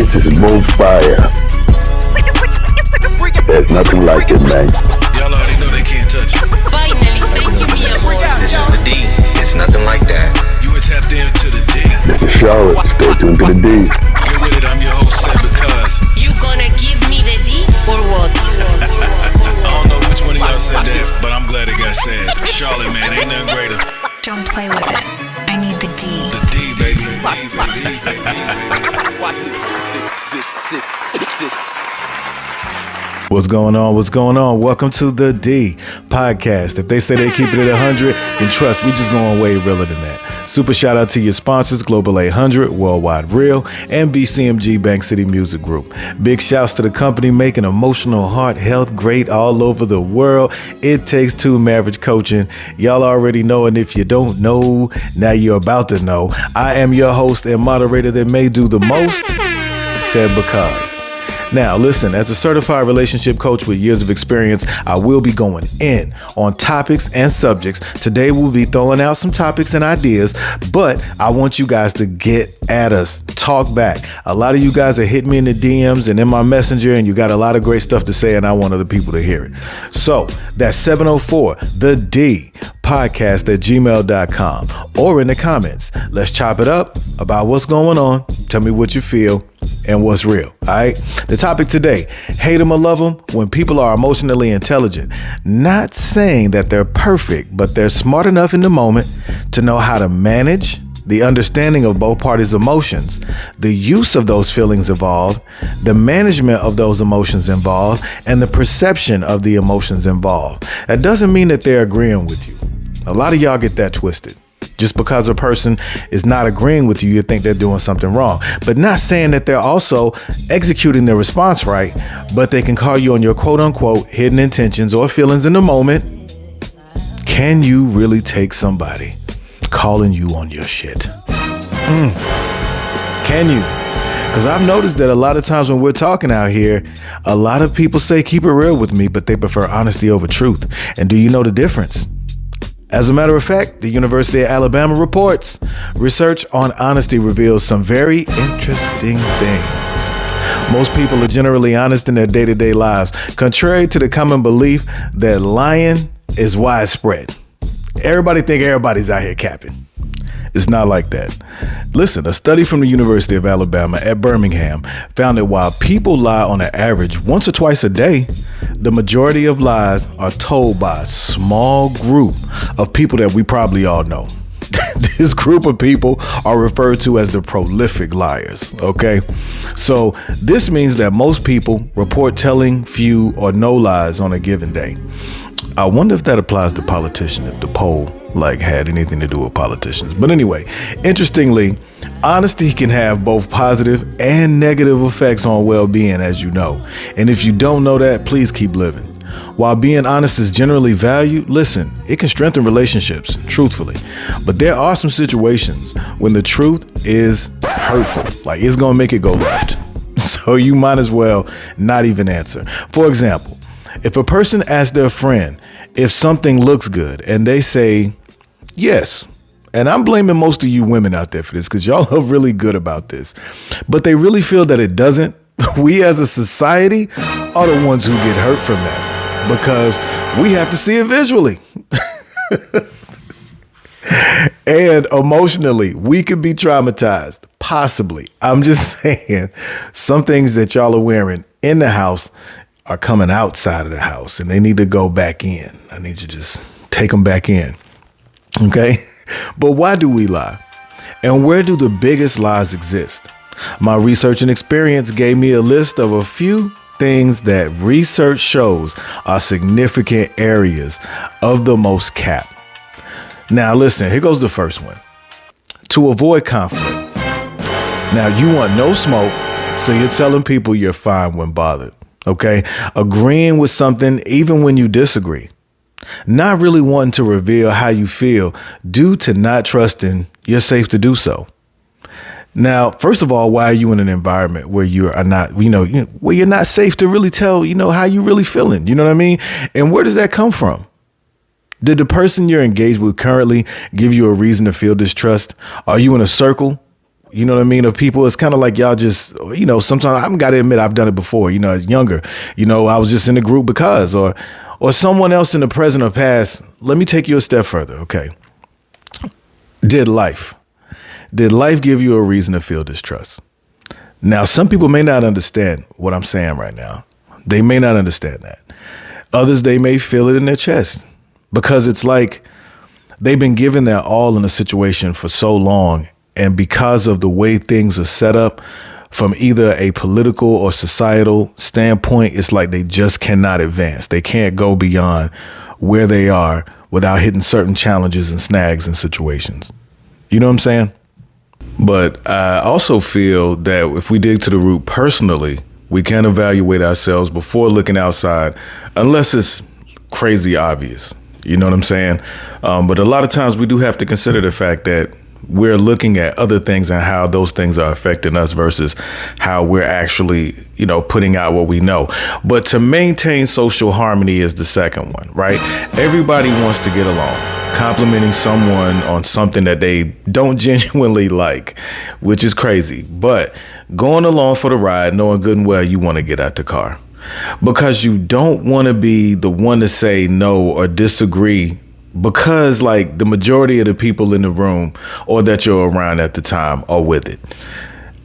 This is Mo Fire. There's nothing like it, man. Y'all already know they can't touch it. Finally, thank you, mi amor. This is the D. It's nothing like that. You were tapped into the D. This is Charlotte. Stay tuned to the D. Get with it, I'm your host, Said Because. You gonna give me the D or what? I don't know which one of y'all said that, but I'm glad it got said. Charlotte, man, ain't nothing greater. Don't play with it. I need the D. The D, baby. Watch this. What's going on? What's going on? Welcome to the D podcast. If they say they keep it at 100, then trust, we just going way realer than that. Super shout out to your sponsors, Global 800, Worldwide Real, and BCMG Bank City Music Group. Big shouts to the company making emotional heart health great all over the world. It Takes Two Marriage Coaching. Y'all already know, and if you don't know, now you're about to know. I am your host and moderator that may do the most, Said Because. Now, listen, as a certified relationship coach with years of experience, I will be going in on topics and subjects. Today, we'll be throwing out some topics and ideas, but I want you guys to get at us, talk back. A lot of you guys are hitting me in the DMs and in my messenger, and you got a lot of great stuff to say, and I want other people to hear it. So that's 704 the D podcast at gmail.com or in the comments. Let's chop it up about what's going on. Tell me what you feel and what's real. All right. The topic today, hate them or love them when people are emotionally intelligent. Not saying that they're perfect, but they're smart enough in the moment to know how to manage the understanding of both parties' emotions, the use of those feelings involved, the management of those emotions involved, and the perception of the emotions involved. That doesn't mean that they're agreeing with you. A lot of y'all get that twisted. Just because a person is not agreeing with you, you think they're doing something wrong. But not saying that they're also executing their response right, but they can call you on your quote unquote hidden intentions or feelings in the moment. Can you really take somebody calling you on your shit? Can you? Because I've noticed that a lot of times when we're talking out here, a lot of people say keep it real with me, but they prefer honesty over truth. And do you know the difference? As a matter of fact, the University of Alabama reports research on honesty reveals some very interesting things. Most people are generally honest in their day-to-day lives, contrary to the common belief that lying is widespread. Everybody think everybody's out here capping. It's not like that. Listen, a study from the University of Alabama at Birmingham found that while people lie on an average once or twice a day, the majority of lies are told by a small group of people that we probably all know. This group of people are referred to as the prolific liars, okay? So this means that most people report telling few or no lies on a given day. I wonder if that applies to politicians, if the poll had anything to do with politicians. But anyway, interestingly, honesty can have both positive and negative effects on well-being, as you know. And if you don't know that, please keep living. While being honest is generally valued, listen, it can strengthen relationships, truthfully. But there are some situations when the truth is hurtful, like it's going to make it go left. So you might as well not even answer. For example, if a person asks their friend if something looks good and they say yes, and I'm blaming most of you women out there for this because y'all are really good about this, but they really feel that it doesn't, we as a society are the ones who get hurt from that because we have to see it visually. And emotionally, we could be traumatized, possibly. I'm just saying some things that y'all are wearing in the house are coming outside of the house and they need to go back in. I need you to just take them back in. Okay. But why do we lie? And where do the biggest lies exist? My research and experience gave me a list of a few things that research shows are significant areas of the most cap. Now, listen, here goes the first one. To avoid conflict. Now, you want no smoke, so you're telling people you're fine when bothered. Okay, agreeing with something even when you disagree. Not really wanting to reveal how you feel due to not trusting you're safe to do so. Now, first of all, why are you in an environment where you are not, where you're not safe to really tell, how you really feeling? You know what I mean? And where does that come from? Did the person you're engaged with currently give you a reason to feel distrust? Are you in a circle you know what I mean, of people. It's kind of like y'all just, you know, sometimes I've got to admit I've done it before, you know, as younger, you know, I was just in the group because, or someone else in the present or past. Let me take you a step further. Okay. Did life give you a reason to feel distrust? Now, some people may not understand what I'm saying right now. They may not understand that. Others, they may feel it in their chest because it's like they've been given their all in a situation for so long. And because of the way things are set up from either a political or societal standpoint, it's like they just cannot advance. They can't go beyond where they are without hitting certain challenges and snags and situations. You know what I'm saying? But I also feel that if we dig to the root personally, we can evaluate ourselves before looking outside, unless it's crazy obvious. You know what I'm saying? But a lot of times we do have to consider the fact that we're looking at other things and how those things are affecting us versus how we're actually, you know, putting out what we know. But to maintain social harmony is the second one, right? Everybody wants to get along. Complimenting someone on something that they don't genuinely like, which is crazy. But going along for the ride, knowing good and well you want to get out the car. Because you don't want to be the one to say no or disagree, because like the majority of the people in the room or that you're around at the time are with it.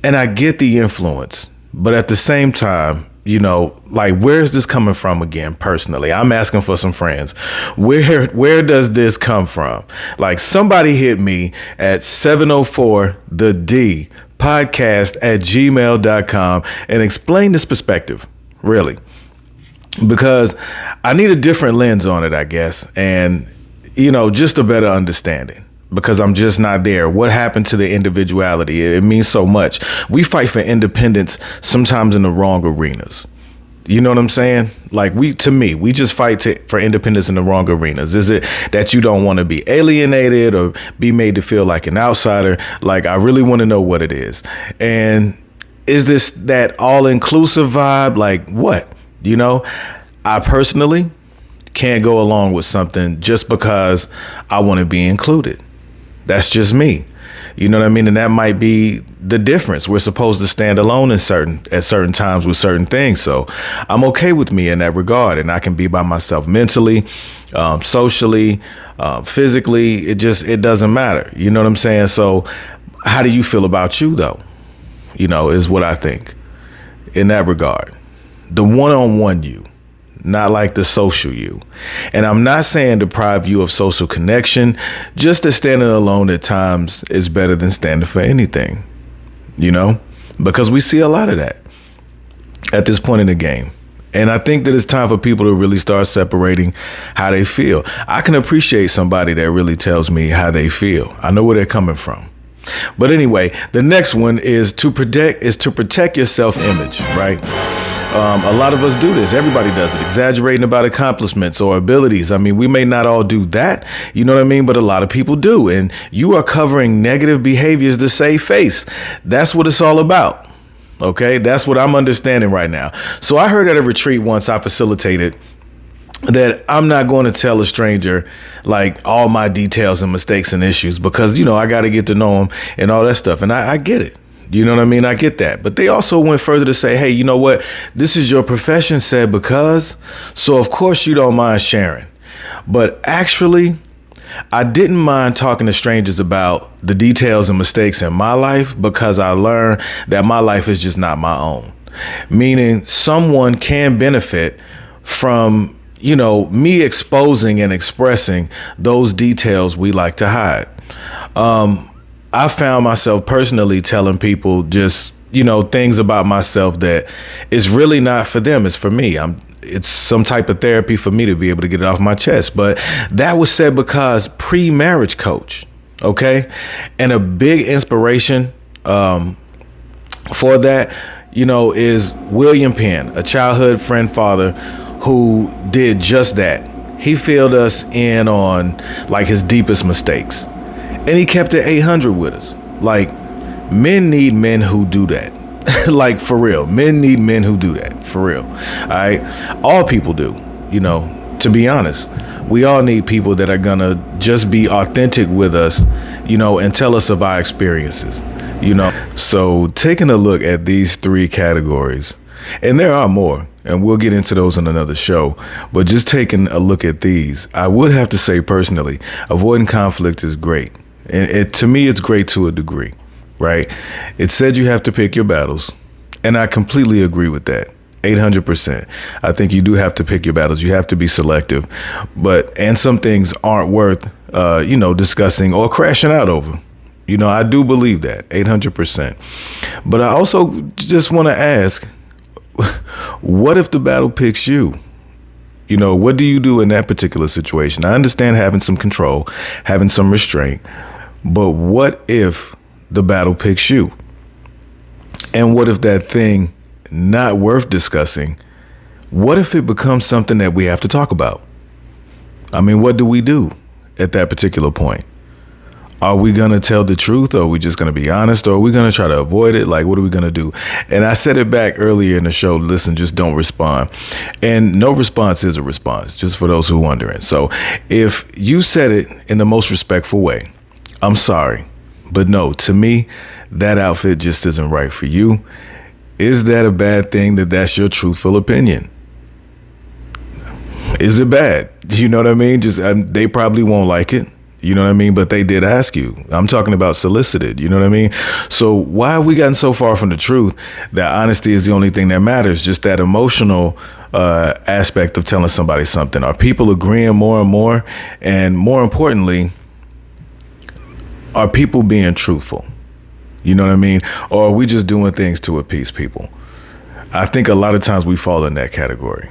And I get the influence, but at the same time, you know, like, where is this coming from again? Personally, I'm asking for some friends. Where does this come from? Like, somebody hit me at 704 the D podcast at gmail.com and explain this perspective, really, because I need a different lens on it, I guess. And, you know, just a better understanding, because I'm just not there. What happened to the individuality? It means so much. We fight for independence sometimes in the wrong arenas. You know what I'm saying? Like, we just fight for independence in the wrong arenas. Is it that you don't want to be alienated or be made to feel like an outsider? Like, I really want to know what it is. And is this that all-inclusive vibe? Like, what? You know, I personally can't go along with something just because I want to be included. That's just me. You know what I mean? And that might be the difference. We're supposed to stand alone at certain times with certain things. So I'm okay with me in that regard. And I can be by myself mentally, socially, physically. It doesn't matter. You know what I'm saying? So how do you feel about you, though? You know, is what I think in that regard. The one-on-one you. Not like the social you. And I'm not saying deprive you of social connection, just that standing alone at times is better than standing for anything, you know, because we see a lot of that at this point in the game. And I think that it's time for people to really start separating how they feel. I can appreciate somebody that really tells me how they feel. I know where they're coming from. But anyway, the next one is to protect your self-image, right? A lot of us do this. Everybody does it. Exaggerating about accomplishments or abilities. I mean, we may not all do that, you know what I mean? But a lot of people do. And you are covering negative behaviors to save face. That's what it's all about. Okay, that's what I'm understanding right now. So I heard at a retreat once I facilitated that I'm not going to tell a stranger like all my details and mistakes and issues because, you know, I got to get to know them and all that stuff. And I get it. You know what I mean? I get that. But they also went further to say, hey, you know what? This is your profession said because. So, of course, you don't mind sharing. But actually, I didn't mind talking to strangers about the details and mistakes in my life because I learned that my life is just not my own. Meaning someone can benefit from, you know, me exposing and expressing those details we like to hide. I found myself personally telling people just, you know, things about myself that is really not for them. It's for me. It's some type of therapy for me to be able to get it off my chest. But that was said because pre-marriage coach. OK, and a big inspiration for that, you know, is William Penn, a childhood friend father who did just that. He filled us in on like his deepest mistakes. And he kept it 800 with us. Like, men need men who do that. Like, for real. Men need men who do that. For real. All right. All people do, you know, to be honest. We all need people that are going to just be authentic with us, you know, and tell us of our experiences. So taking a look at these three categories, and there are more, and we'll get into those in another show, but just taking a look at these, I would have to say personally, avoiding conflict is great. And to me, it's great to a degree, right? It said you have to pick your battles, and I completely agree with that. 800%. I think you do have to pick your battles. You have to be selective, and some things aren't worth, discussing or crashing out over. I do believe that 800%. But I also just want to ask, what if the battle picks you? What do you do in that particular situation? I understand having some control, having some restraint, but what if the battle picks you? And what if that thing not worth discussing, what if it becomes something that we have to talk about? I mean, what do we do at that particular point? Are we going to tell the truth, or are we just going to be honest, or are we going to try to avoid it? Like, what are we going to do? And I said it back earlier in the show, listen, just don't respond. And no response is a response, just for those who are wondering. So if you said it in the most respectful way, I'm sorry, but no, to me, that outfit just isn't right for you. Is that a bad thing that that's your truthful opinion? Is it bad? You know what I mean? They probably won't like it. You know what I mean? But they did ask you. I'm talking about solicited. You know what I mean? So why have we gotten so far from the truth that honesty is the only thing that matters? Just that emotional aspect of telling somebody something. Are people agreeing more and more? And more importantly, are people being truthful? You know what I mean? Or are we just doing things to appease people? I think a lot of times we fall in that category.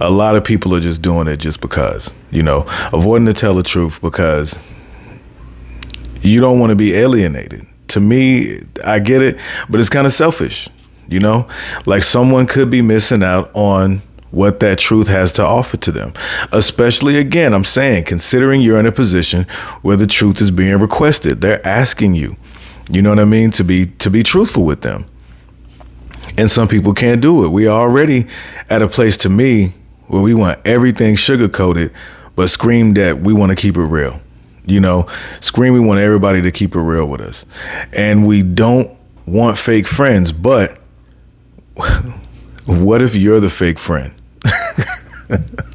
A lot of people are just doing it just because, avoiding to tell the truth because you don't want to be alienated. To me, I get it, but it's kind of selfish, like someone could be missing out on what that truth has to offer to them. Especially, again, I'm saying, considering you're in a position where the truth is being requested. They're asking you, you know what I mean, to be truthful with them. And some people can't do it. We are already at a place, to me, where we want everything sugar-coated, but scream that we want to keep it real. Scream we want everybody to keep it real with us. And we don't want fake friends, but what if you're the fake friend?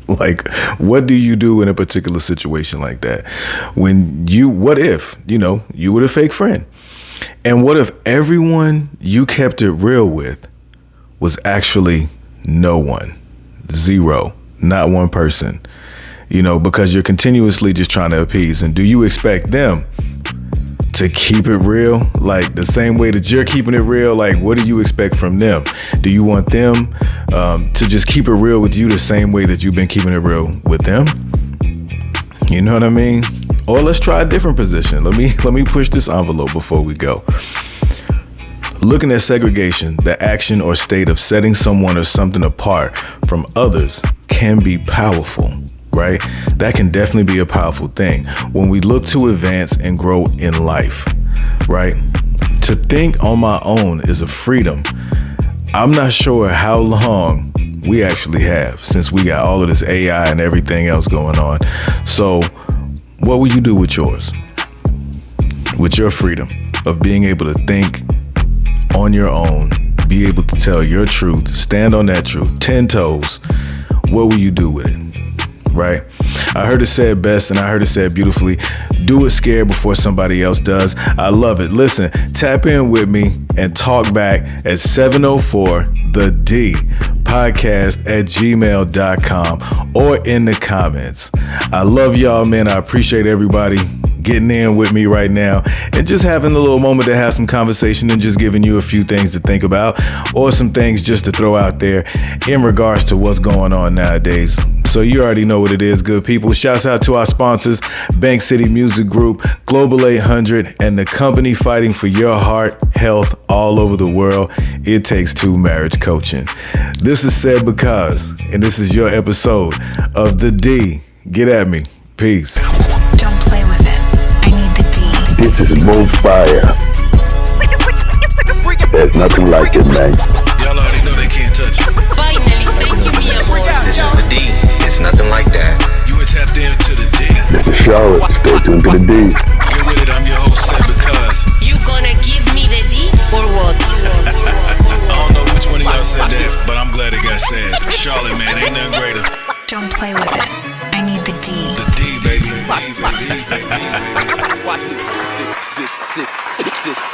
Like, what do you do in a particular situation like that? What if, you were the fake friend? And what if everyone you kept it real with was actually no one, zero, not one person, because you're continuously just trying to appease. And do you expect them to keep it real, like the same way that you're keeping it real? Like, what do you expect from them? Do you want them to just keep it real with you the same way that you've been keeping it real with them? You know what I mean? Or let's try a different position. Let me push this envelope before we go. Looking at segregation, the action or state of setting someone or something apart from others can be powerful, right? That can definitely be a powerful thing when we look to advance and grow in life, right? To think on my own is a freedom. I'm not sure how long we actually have since we got all of this AI and everything else going on. So what will you do with yours? With your freedom of being able to think on your own, be able to tell your truth, stand on that truth, 10 toes. What will you do with it? Right? I heard it said best, and I heard it said beautifully. Do it scared before somebody else does. I love it. Listen, tap in with me and talk back at 704-THE-D podcast@gmail.com or in the comments. I love y'all, man. I appreciate everybody getting in with me right now and just having a little moment to have some conversation and just giving you a few things to think about or some things just to throw out there in regards to what's going on nowadays. So you already know what it is, good people. Shouts out to our sponsors, Bank City Music Group, Global 800, and the company fighting for your heart health all over the world. It Takes Two Marriage Coaching. This is Said Because, and this is your episode of The D. Get at me. Peace. Don't play with it. I need the D. This is Mo Fire. There's nothing like it, man. Y'all already know they can't touch it. Finally, thank you, mi amor. This is the D. It's nothing like that. You were tapped into the D. Mr. Charlotte, stay tuned to the D. Get with it, I'm your host, Said Because. You go Don't play with it. I need the D. The D, baby. Watch this.